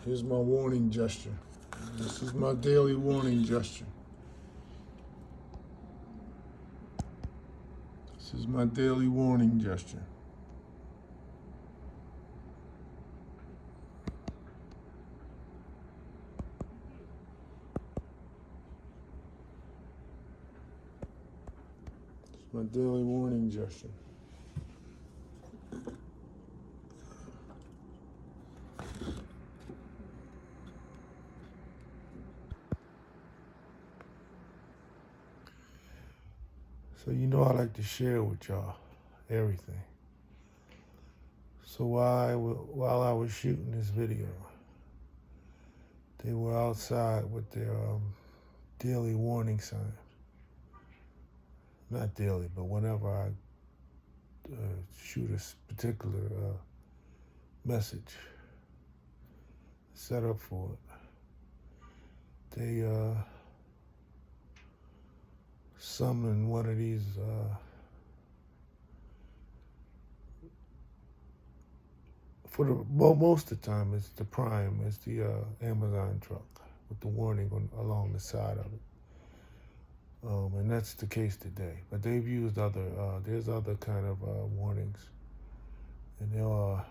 Here's my warning gesture. This is my daily warning gesture. This is my daily warning gesture. It's my daily warning gesture. So you know I like to share with y'all everything. So while I was shooting this video, they were outside with their daily warning sign. Not daily, but whenever I shoot a particular message set up for it, they summon one of these for the most of the time it's the Prime, it's the Amazon truck with the warning along the side of it. And that's the case today. But they've used there's other kind of warnings, and they'll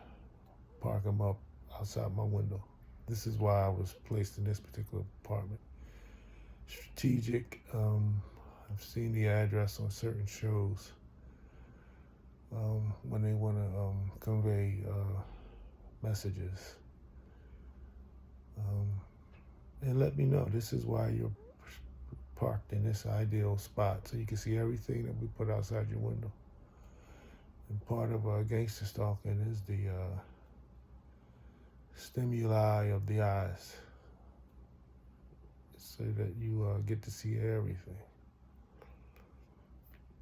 park them up outside my window. This is why I was placed in this particular apartment. Strategic. I've seen the address on certain shows when they want to convey messages. And let me know, this is why you're parked in this ideal spot, so you can see everything that we put outside your window. And part of gangster stalking is the stimuli of the eyes, so that you get to see everything.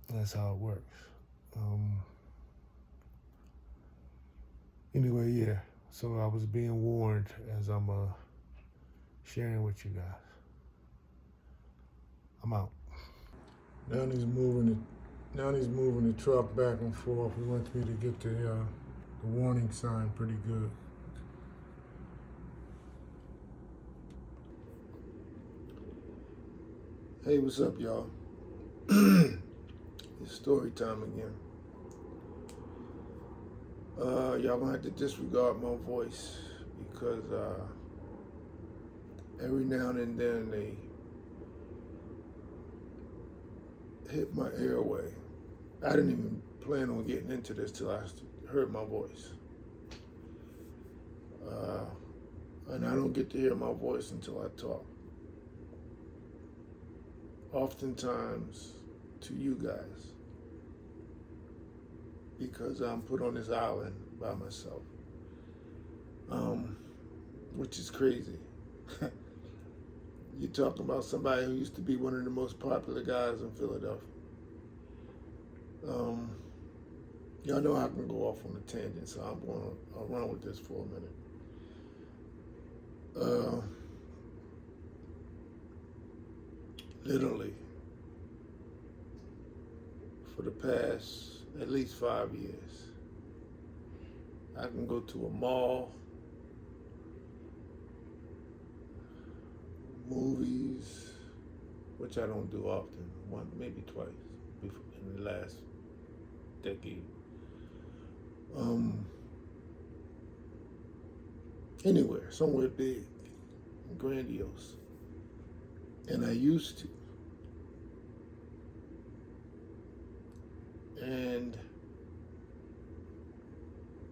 That's how it works. Anyway, yeah, so I was being warned as I'm sharing with you guys. I'm out. Now he's moving the truck back and forth. He wants me to get the warning sign pretty good. Hey, what's up, y'all? It's story time again. Y'all gonna have to disregard my voice because every now and then they hit my airway. I didn't even plan on getting into this till I heard my voice. And I don't get to hear my voice until I talk. Oftentimes to you guys, because I'm put on this island by myself, which is crazy. You're talking about somebody who used to be one of the most popular guys in Philadelphia. Y'all know I can go off on a tangent, so I'll run with this for a minute. Literally, for the past at least 5 years, I can go to a mall, movies, which I don't do often, one, maybe twice in the last decade. Anywhere, somewhere big, grandiose. And I used to. And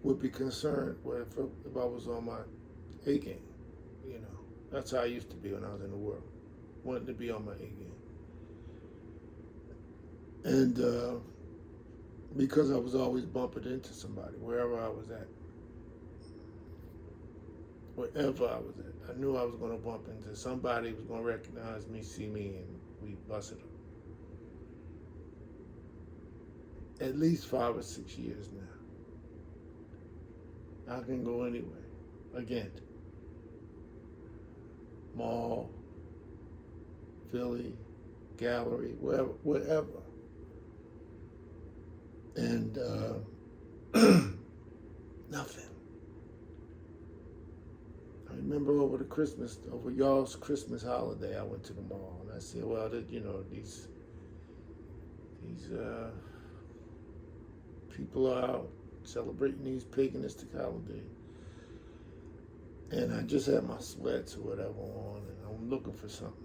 would be concerned if I was on my A game, you know. That's how I used to be when I was in the world, wanting to be on my A game. And because I was always bumping into somebody, wherever I was at, I knew I was going to bump into somebody who was going to recognize me, see me, and we busted up. At least 5 or 6 years now. I can go anywhere. Again, mall, Philly, gallery, wherever. And nothing. remember over y'all's Christmas holiday, I went to the mall and I said, well, these people are out celebrating these paganistic holidays. And I just had my sweats or whatever on, and I'm looking for something.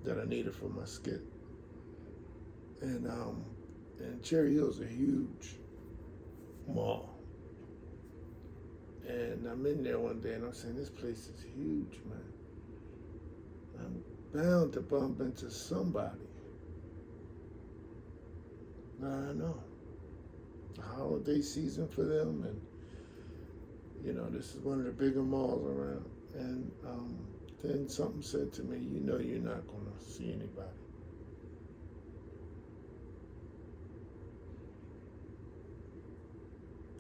That I needed for my skit. And Cherry Hill's a huge mall. And I'm in there one day and I'm saying, this place is huge, man. I'm bound to bump into somebody that I know. The holiday season for them, and this is one of the bigger malls around. And then something said to me, you're not going to see anybody.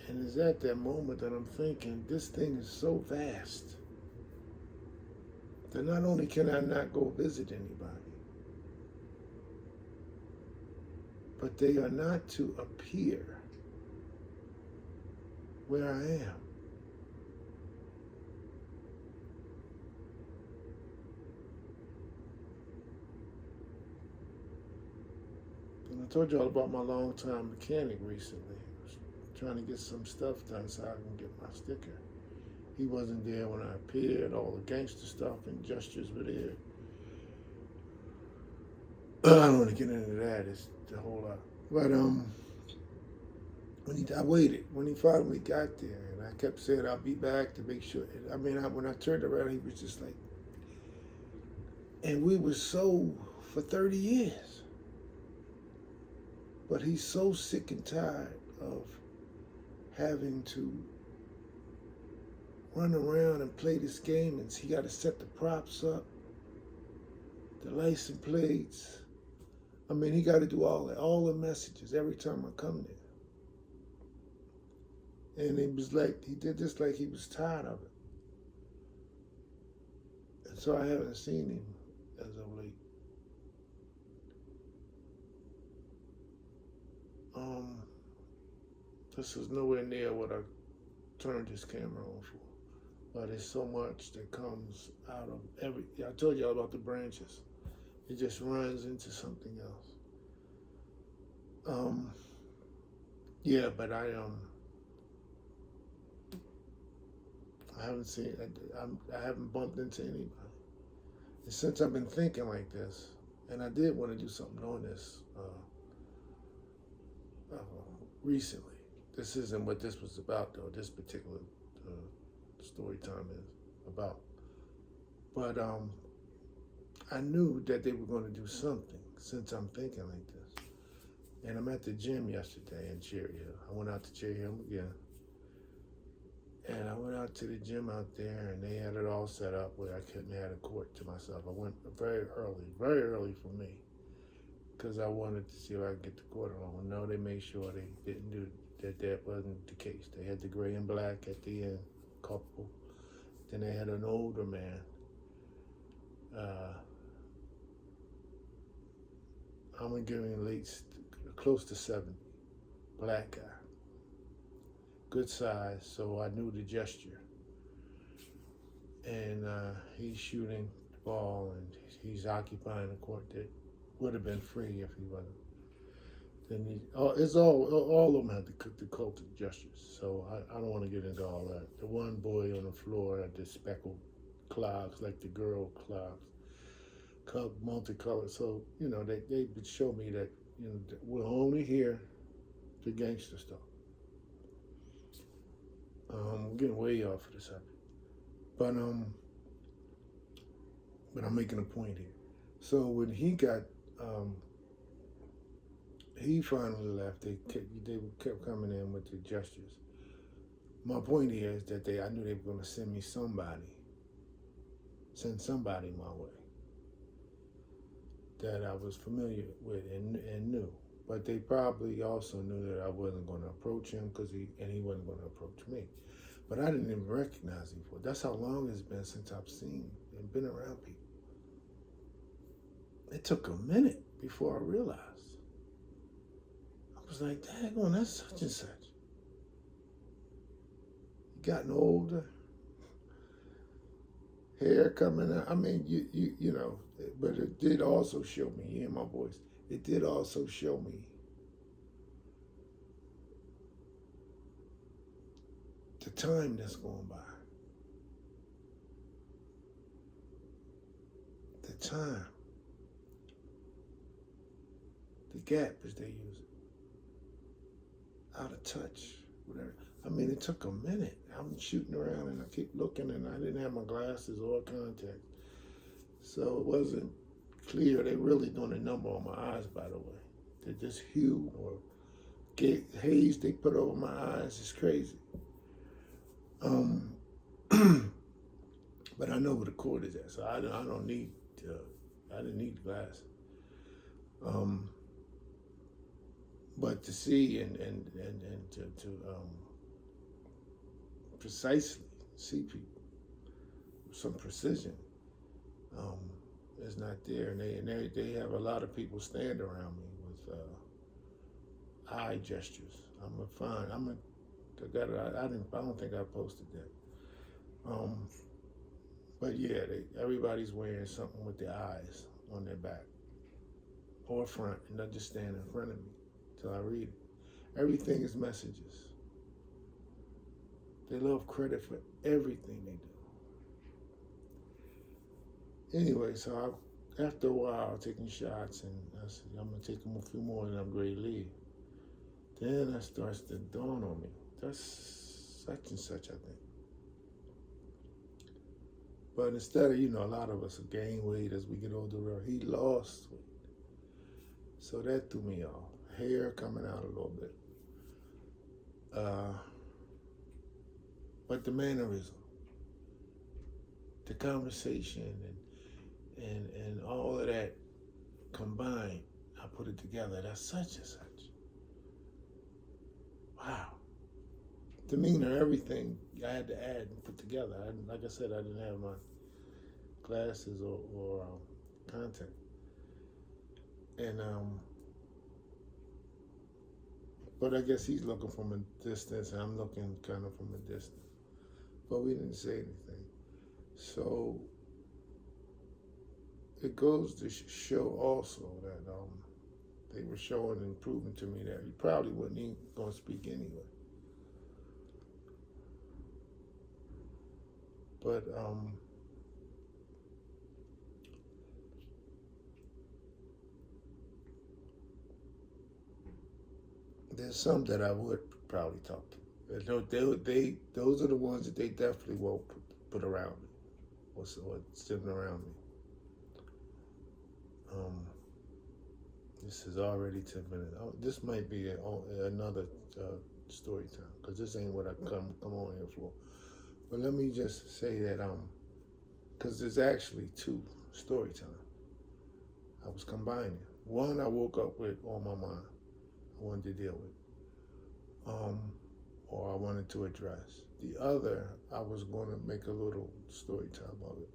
And it's at that moment that I'm thinking, this thing is so vast that not only can I not go visit anybody, but they are not to appear where I am. And I told you all about my longtime mechanic recently. I was trying to get some stuff done so I can get my sticker. He wasn't there when I appeared. All the gangster stuff and gestures were there. I don't want to get into that. It's a whole lot. But I waited. When he finally got there, and I kept saying, I'll be back to make sure. When I turned around, he was just like, and we were so for 30 years. But he's so sick and tired of having to run around and play this game, and he got to set the props up, the license plates. He got to do all that, all the messages every time I come there. And it was like, he did this like he was tired of it. And so I haven't seen him as of late. This is nowhere near what I turned this camera on for. But there's so much that comes out of I told you all about the branches. It just runs into something else. Yeah, but I haven't seen, I haven't bumped into anybody. And since I've been thinking like this, and I did want to do something on this recently. This isn't what this was about, though. This particular story time is about. But I knew that they were going to do something since I'm thinking like this. And I'm at the gym yesterday in Cherry Hill. I went out to Cherry Hill again. And I went out to the gym out there, and they had it all set up where I couldn't have a court to myself. I went very early for me, because I wanted to see if I could get the court on. No, they made sure they didn't do that. That wasn't the case. They had the gray and black at the end, couple. Then they had an older man. I'm gonna give him close to 70, black guy. Good size, so I knew the gesture. And he's shooting the ball, and he's occupying the court that would have been free if he wasn't. Then all of them had the cultic gestures. So I don't want to get into all that. The one boy on the floor had the speckled clogs, like the girl clogs, multicolored. So they would show me that we're only here to gangster stuff. We're getting way off of the subject, but I'm making a point here. So when he got, he finally left. They kept coming in with the gestures. My point here is that I knew they were going to send somebody my way that I was familiar with and knew. But they probably also knew that I wasn't going to approach him and he wasn't going to approach me. But I didn't even recognize him for it. That's how long it's been since I've seen and been around people. It took a minute before I realized. I was like, daggone, that's such and such. gotten older, hair coming out. I mean, you know, but it did also show me, you hear my voice, it did also show me the time that's going by. The time. The gap, as they use it. Out of touch. Whatever. I mean, it took a minute. I'm shooting around and I keep looking and I didn't have my glasses or contacts. So it wasn't clear. They're really doing a number on my eyes, by the way. They're just hue or haze they put over my eyes is crazy. But I know where the cord is at, so I don't need. I didn't need glasses. But to see and to precisely see people with some precision is not there, and they have a lot of people stand around me with eye gestures. I don't think I posted that. But yeah, everybody's wearing something with their eyes on their back or front, and they'll just stand in front of me till I read it. Everything is messages. They love credit for everything they do. Anyway, so after a while, taking shots, and I said, I'm going to take them a few more and upgrade leave. Then it starts to dawn on me. That's such and such, I think. But instead of, a lot of us gain weight as we get older, he lost weight. So that threw me off. Hair coming out a little bit. But the mannerism, the conversation, and all of that combined, I put it together. That's such and such. Wow. Demeanor, everything I had to add and put together. Like I said, I didn't have my glasses or contact. And but I guess he's looking from a distance, and I'm looking kind of from a distance. But we didn't say anything. So it goes to show also that they were showing and proving to me that he probably wasn't even going to speak anyway. But there's some that I would probably talk to. Those are the ones that they definitely won't put around me or sitting around me. This is already 10 minutes. This might be another story time, because this ain't what I come on here for. But let me just say that because there's actually two story time. I was combining. One I woke up with on my mind, I wanted to deal with, or I wanted to address. The other, I was going to make a little story time of it.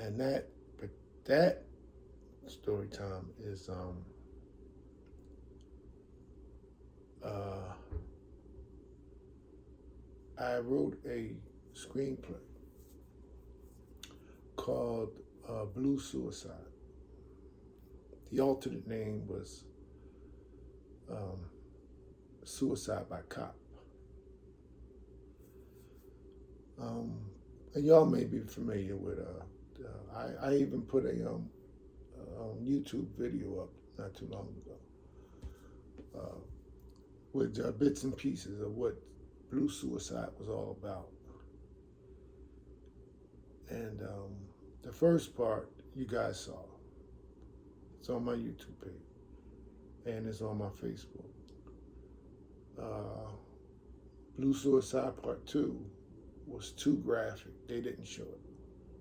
And that story time is I wrote a screenplay called Blue Suicide. The alternate name was Suicide by Cop. And y'all may be familiar with I even put a YouTube video up not too long ago with bits and pieces of what Blue Suicide was all about. And the first part you guys saw. It's on my YouTube page and it's on my Facebook. Blue Suicide Part 2 was too graphic. They didn't show it.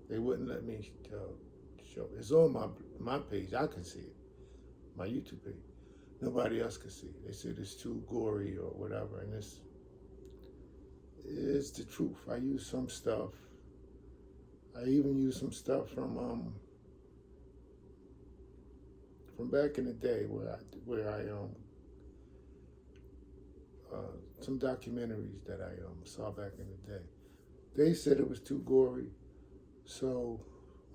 They wouldn't let me show it. It's on my page. I can see it. My YouTube page. Nobody else can see it. They said it's too gory or whatever, and it's the truth. I use some stuff. I even use some stuff from back in the day where I some documentaries that I saw back in the day. They said it was too gory, so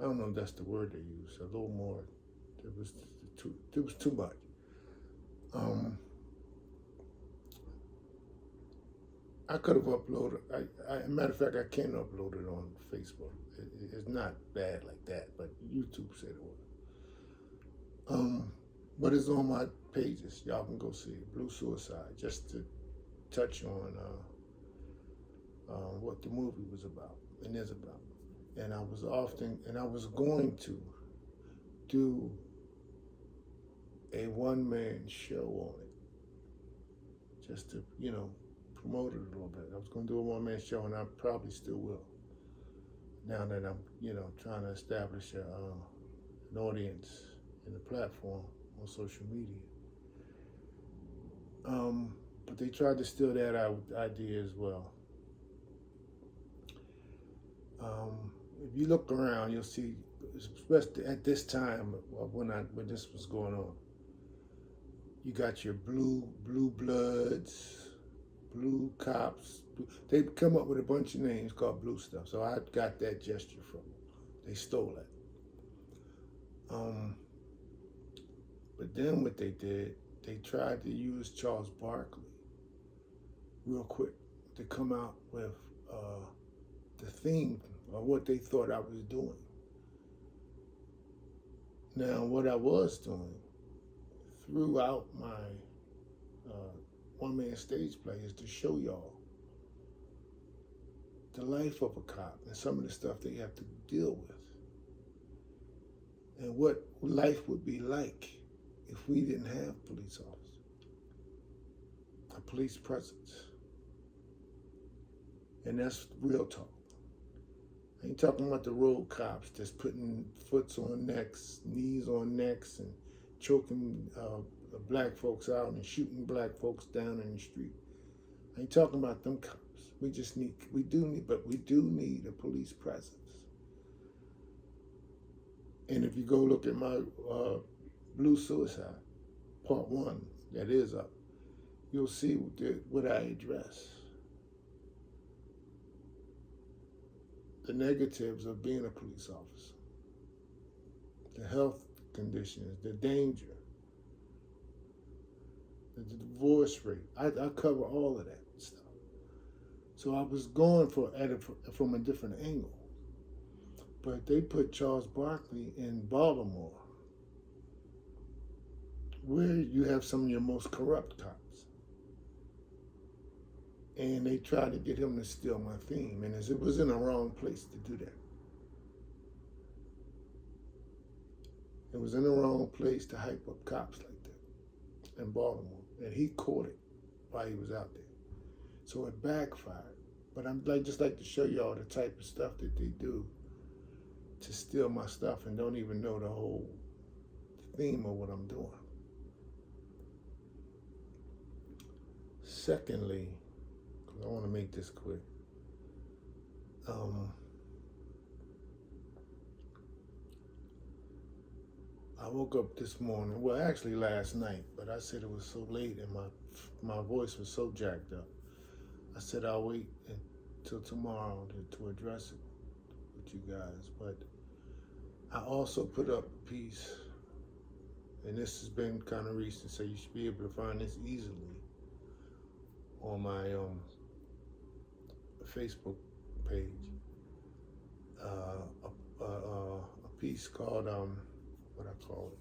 I don't know if that's the word they used. A little more. It was too much. Um, I could have uploaded. Matter of fact, I can upload it on Facebook. It's not bad like that, but YouTube said it was. But it's on my pages. Y'all can go see it. Blue Suicide, just to touch on what the movie was about and is about. And I was going to do a one-man show on it, just to, promote it a little bit. I was going to do a one-man show, and I probably still will. Now that I'm, trying to establish an audience and a platform on social media. But they tried to steal that idea as well. If you look around, you'll see, especially at this time when this was going on, you got your blue bloods, blue cops. They come up with a bunch of names called blue stuff. So I got that gesture from them. They stole it. But then what they did, they tried to use Charles Barkley real quick to come out with the theme of what they thought I was doing. Now, what I was doing throughout my one-man stage play is to show y'all the life of a cop and some of the stuff they have to deal with, and what life would be like if we didn't have police officers, a police presence. And that's real talk. I ain't talking about the road cops just putting foots on necks, knees on necks, and choking black folks out and shooting black folks down in the street. I ain't talking about them cops. We do need a police presence. And if you go look at my Blue Suicide, part 1, that is up, you'll see what I address. The negatives of being a police officer, the health conditions, the danger, the divorce rate. I cover all of that stuff. So I was going from a different angle. But they put Charles Barkley in Baltimore, where you have some of your most corrupt cops. And they tried to get him to steal my theme, and it was in the wrong place to do that. It was in the wrong place to hype up cops like that in Baltimore, and he caught it while he was out there. So it backfired. But I'm just like to show y'all the type of stuff that they do to steal my stuff and don't even know the whole theme of what I'm doing. Secondly, I want to make this quick. I woke up this morning, well, actually last night, but I said it was so late and my voice was so jacked up. I said I'll wait until tomorrow to address it with you guys. But I also put up a piece, and this has been kind of recent, so you should be able to find this easily on my Facebook page. A piece called what I call it.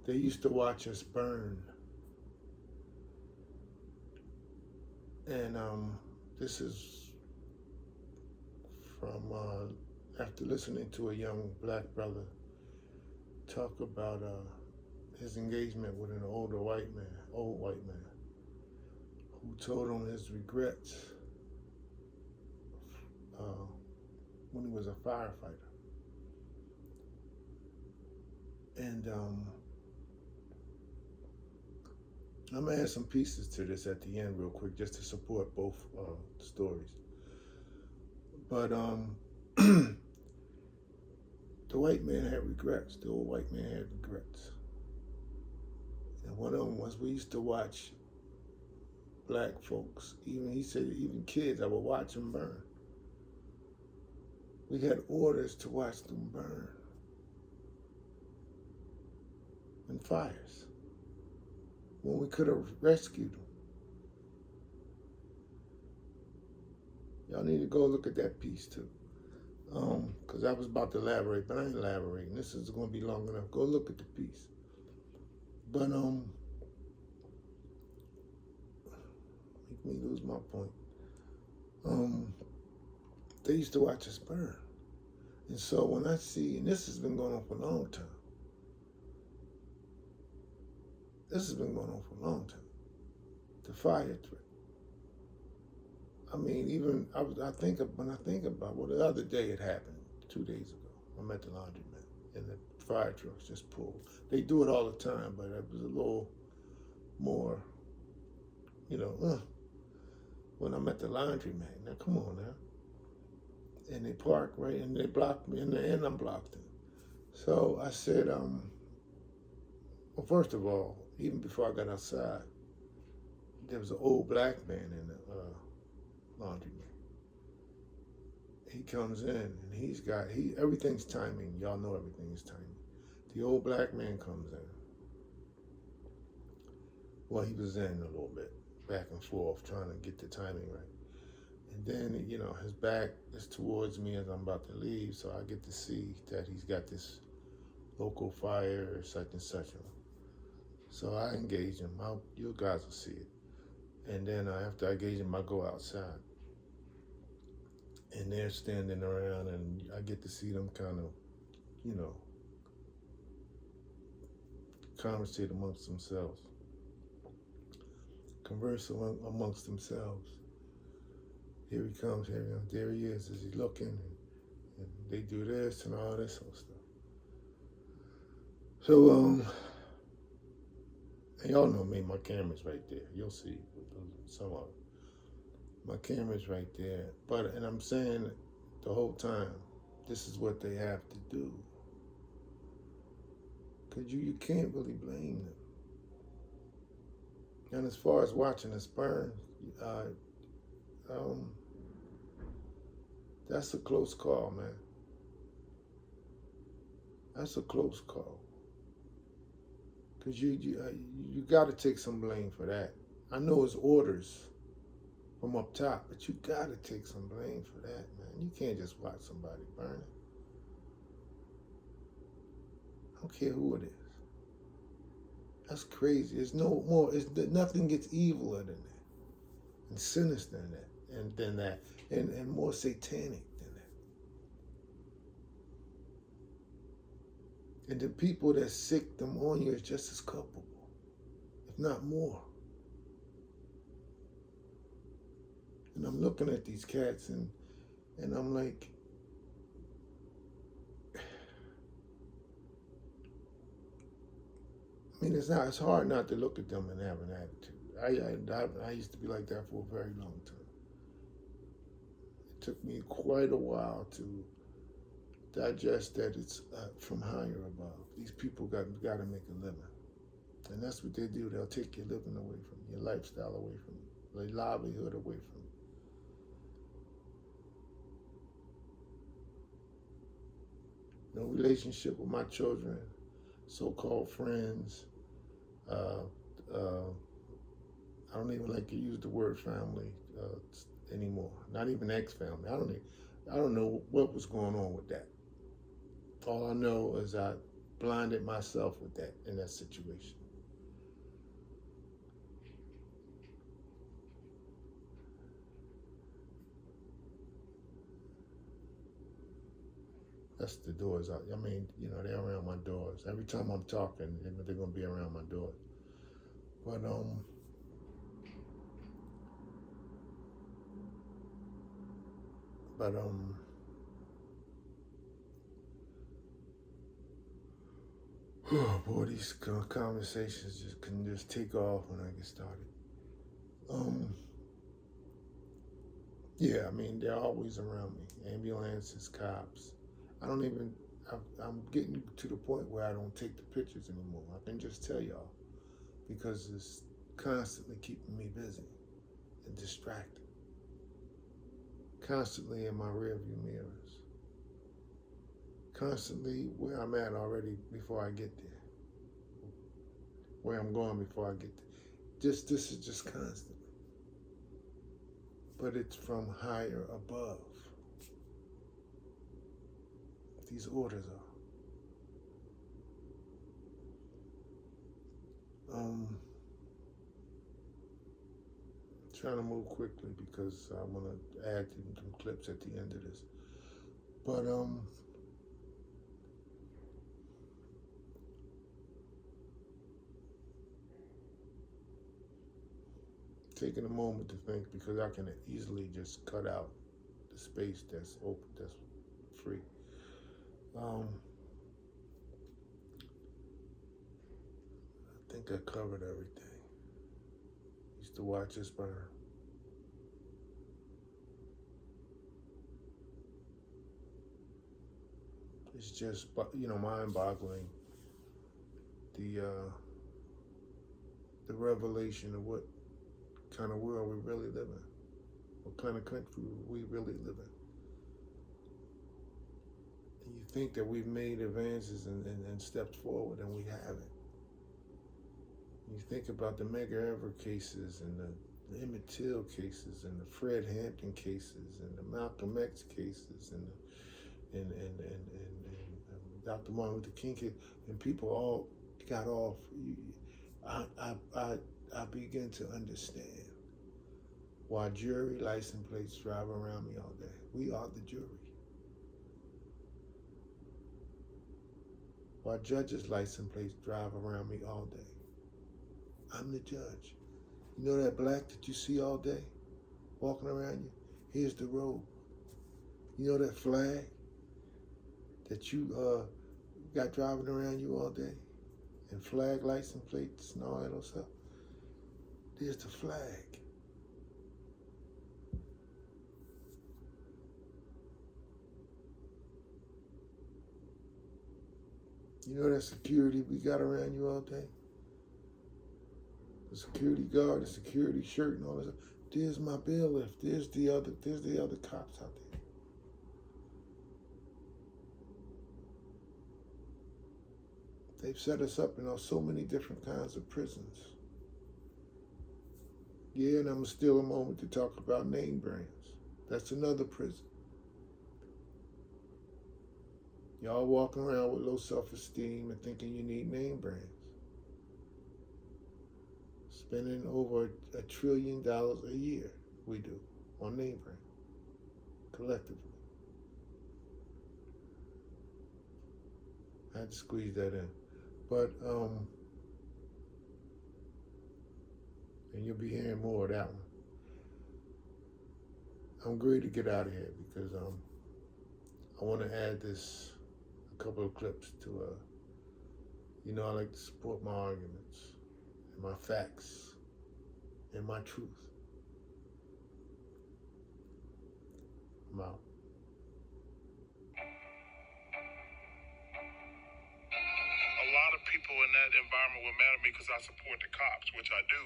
They used to watch us burn. And this is from after listening to a young black brother talk about his engagement with an old white man, who told him his regrets when he was a firefighter. And I'm gonna add some pieces to this at the end real quick, just to support both stories. But the white man had regrets. The old white man had regrets. And one of them was we used to watch black folks, even he said even kids, I would watch them burn. We had orders to watch them burn in fires when we could have rescued them. Y'all need to go look at that piece too. Because I was about to elaborate, but I ain't elaborating. This is going to be long enough. Go look at the piece. But make me lose my point. They used to watch us burn. And so when I see, and this has been going on for a long time. This has been going on for a long time. The fire threat. I mean, even when I think about, well, the other day it happened, 2 days ago. I'm at the laundromat and the fire trucks just pulled. They do it all the time, but it was a little more, when I'm at the laundromat. Now, come on now. And they park right, and they blocked me, and I'm blocked in. So I said, well, first of all, even before I got outside, there was an old black man in the laundromat. He comes in, and everything's timing. Y'all know everything is timing. The old black man comes in. Well, he was in a little bit, back and forth, trying to get the timing right. And then, his back is towards me as I'm about to leave, so I get to see that he's got this local fire or such and such. So I engage him. You guys will see it. And then after I engage him, I go outside. And they're standing around, and I get to see them kind of, conversate amongst themselves. Converse amongst themselves. Here he comes, there he is he looking, and they do this and all this sort of stuff. So, and y'all know me, my camera's right there. You'll see some of it. My camera's right there. And I'm saying the whole time, this is what they have to do. Because you can't really blame them. And as far as watching us burn, that's a close call, man. That's a close call. Because you got to take some blame for that. I know it's orders from up top, but you got to take some blame for that, man. You can't just watch somebody burn it. I don't care who it is. That's crazy. There's no more. Nothing gets eviler than that, and sinister than that, and more satanic than that. And the people that sick them on you is just as culpable, if not more. And I'm looking at these cats, and I'm like, I mean, it's hard not to look at them and have an attitude. I used to be like that for a very long time. It took me quite a while to digest that it's from higher above. These people got to make a living. And that's what they do. They'll take your living away from you, your lifestyle away from you, your livelihood away from you. No relationship with my children, so-called friends. I don't even like to use the word family anymore. Not even ex-family. I don't know what was going on with that. All I know is I blinded myself with that in that situation. That's the doors out. I mean, they're around my doors. Every time I'm talking, they're gonna be around my doors. But oh boy, these conversations can just take off when I get started. Yeah, I mean, they're always around me. Ambulances, cops. I'm getting to the point where I don't take the pictures anymore. I can just tell y'all because it's constantly keeping me busy. distracted, constantly in my rearview mirrors, constantly where I'm at already before I get there, where I'm going before I get there. This is just constant, but it's from higher above. These orders are. Trying to move quickly because I want to add some clips at the end of this. But taking a moment to think, because I can easily just cut out the space that's open, that's free. I think I covered everything. Used to watch this burn. It's just, mind-boggling, the revelation of what kind of world we really live in, what kind of country we really live in. And you think that we've made advances and stepped forward, and we haven't. You think about the Medgar Evers cases and the Emmett Till cases and the Fred Hampton cases and the Malcolm X cases and Dr. Martin Luther King case, and people all got off. I begin to understand why jury license plates drive around me all day. We are the jury. Why judges' license plates drive around me all day. I'm the judge. You know that black that you see all day walking around you? Here's the robe. You know that flag that you got driving around you all day? And flag license plates and all that other stuff? There's the flag. You know that security we got around you all day? The security guard, the security shirt and all that stuff. There's my bailiff. There's the other cops out there. They've set us up in so many different kinds of prisons. Yeah, and I'm gonna steal a moment to talk about name brands. That's another prison. Y'all walking around with low self-esteem and thinking you need name brands. Spending over $1 trillion a year, we do, on name brand, collectively. I had to squeeze that in. But, and you'll be hearing more of that one. I'm going to get out of here because I want to add a couple of clips to, I like to support my arguments and my facts and my truth. I'm out. A lot of people in that environment were mad at me because I support the cops, which I do.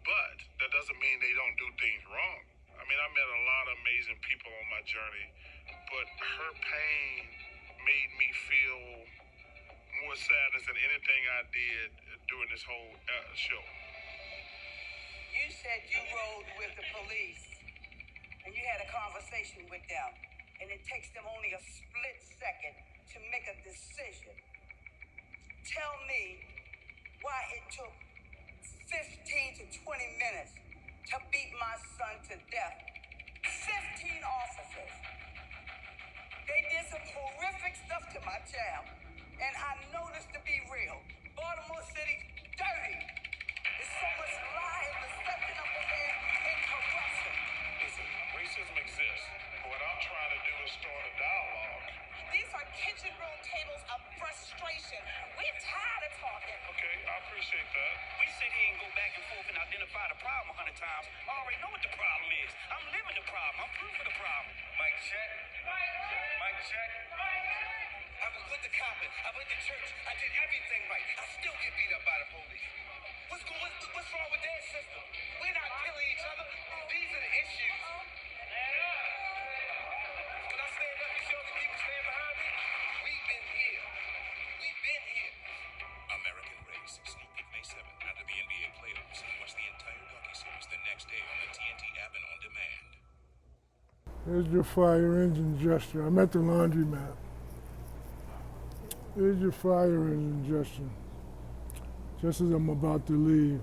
But that doesn't mean they don't do things wrong. I mean, I met a lot of amazing people on my journey, but her pain made me feel more sadness than anything I did during this whole show. You said you rode with the police and you had a conversation with them, and it takes them only a split second to make a decision. Tell me why it took 15 to 20 minutes to beat my son to death. 15 officers. They did some horrific stuff to my child, and I know this to be real. Baltimore City's dirty. There's so much lie and deception up in there and corruption. Listen, racism exists, but what I'm trying to do is start a dialogue. These are kitchen room tables of frustration. We're tired of talking. Okay, I appreciate that. We sit here and go back and forth and identify the problem 100 times. I already know what the problem is. I'm living the problem. I'm proof of the problem. Mic check. Mic check. I was with the copping. I went to church. I did everything right. I still get beat up by the police. cabin on demand. Here's your fire engine gesture. I'm at the laundromat. Here's your fire engine gesture. Just as I'm about to leave.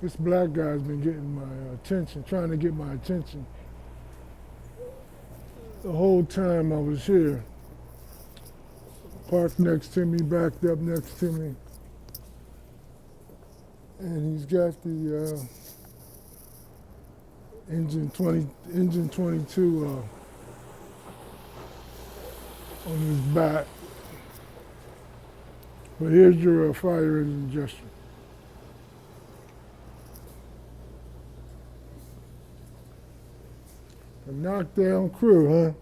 This black guy's been getting my attention, trying to get my attention. The whole time I was here. Parked next to me, backed up next to me. And he's got the engine 22 on his back. But here's your fire engine gesture. A knockdown crew, huh?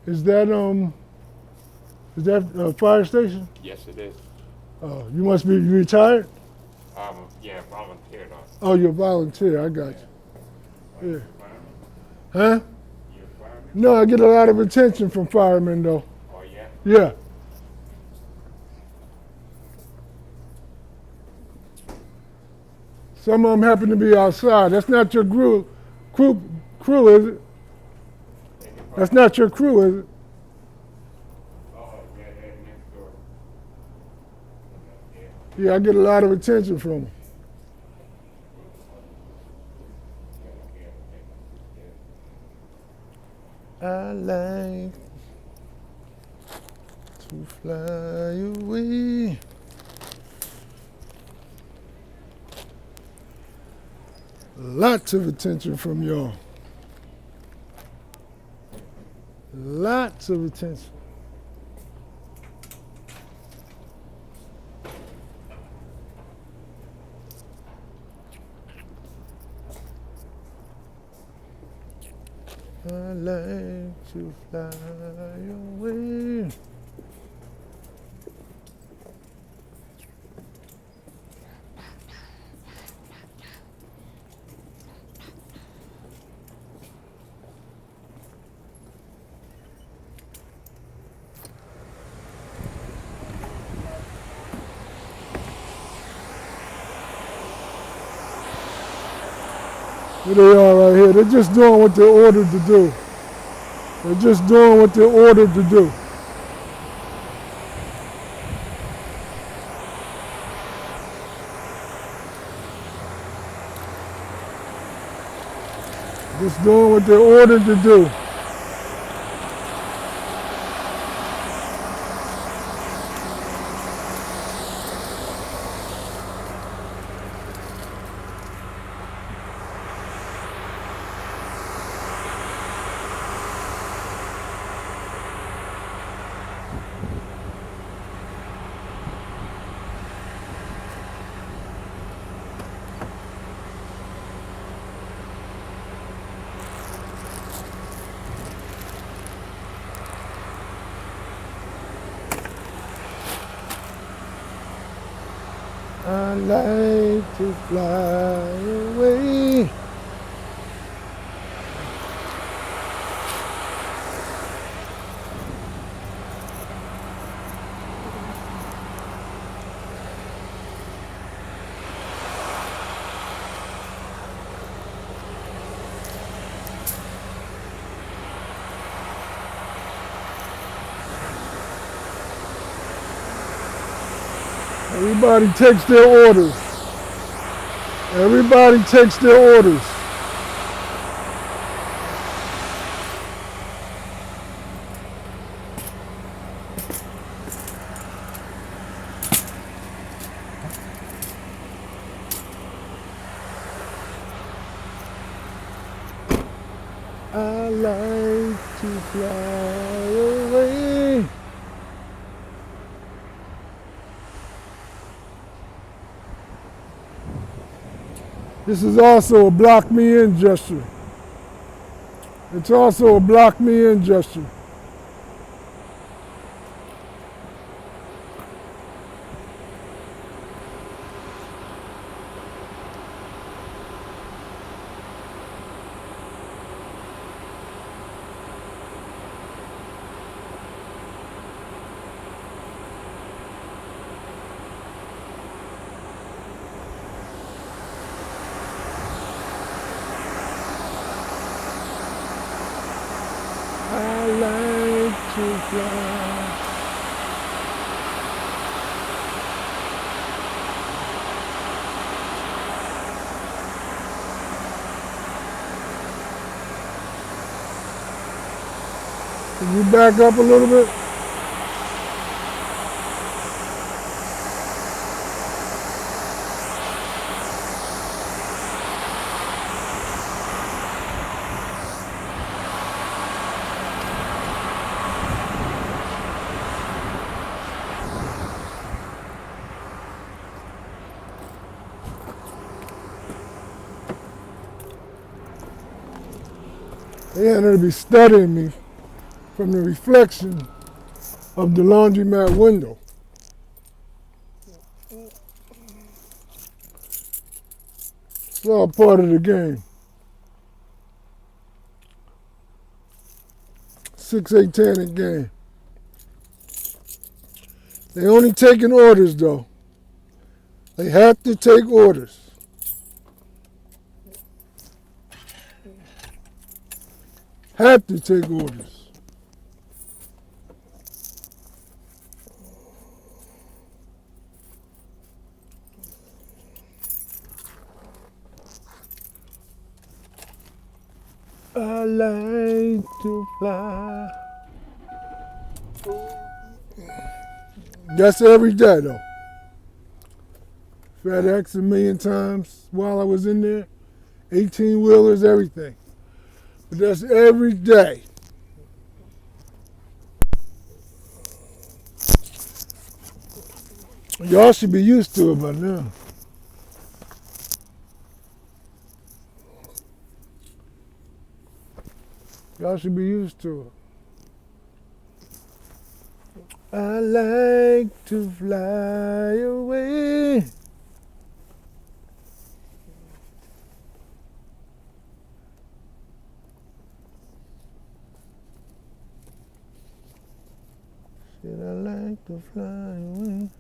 Is that a fire station? Yes, it is. Oh, you must be retired? Yeah, volunteer though. Oh, you're a volunteer. I got you. Yeah. Huh? You a fireman? No, I get a lot of attention from firemen, though. Oh, yeah? Yeah. Some of them happen to be outside. That's not your crew, is it? That's not your crew, is it? Oh, yeah, that's next door. Yeah, I get a lot of attention from them. I like to fly away. Lots of attention from y'all. Lots of attention. I like to fly away. Here they are right here. They're just doing what they're ordered to do. They're just doing what they're ordered to do. Just doing what they're ordered to do. I like to fly away. Everybody takes their orders. Everybody takes their orders. I like to fly away. This is also a block me in gesture. It's also a block me in gesture. Can you back up a little bit? They had to be studying me from the reflection of the laundromat window. It's all part of the game. 6-8-10 in game. They only taking orders though. They have to take orders. Have to take orders. I like to fly. That's every day though. FedEx a million times while I was in there. 18-wheelers, everything. But that's every day. Y'all should be used to it by now. Y'all should be used to it. I like to fly away. Said I like to fly away.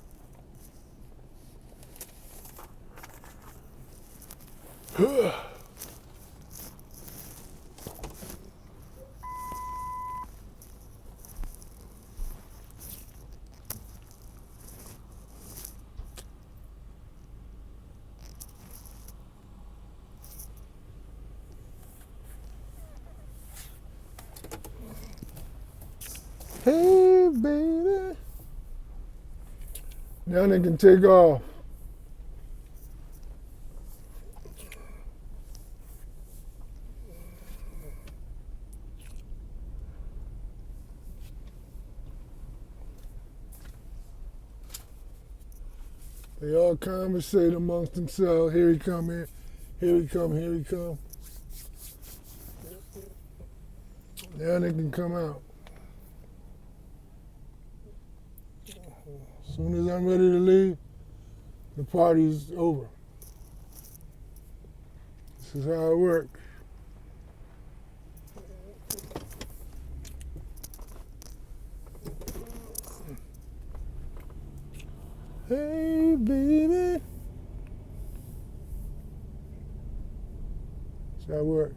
Hey, baby. Now they can take off. They all conversate amongst themselves. Here he come here. Here he come, here he come. Now they can come out. As soon as I'm ready to leave, the party's over. This is how it works. Hey, baby. That's how it works.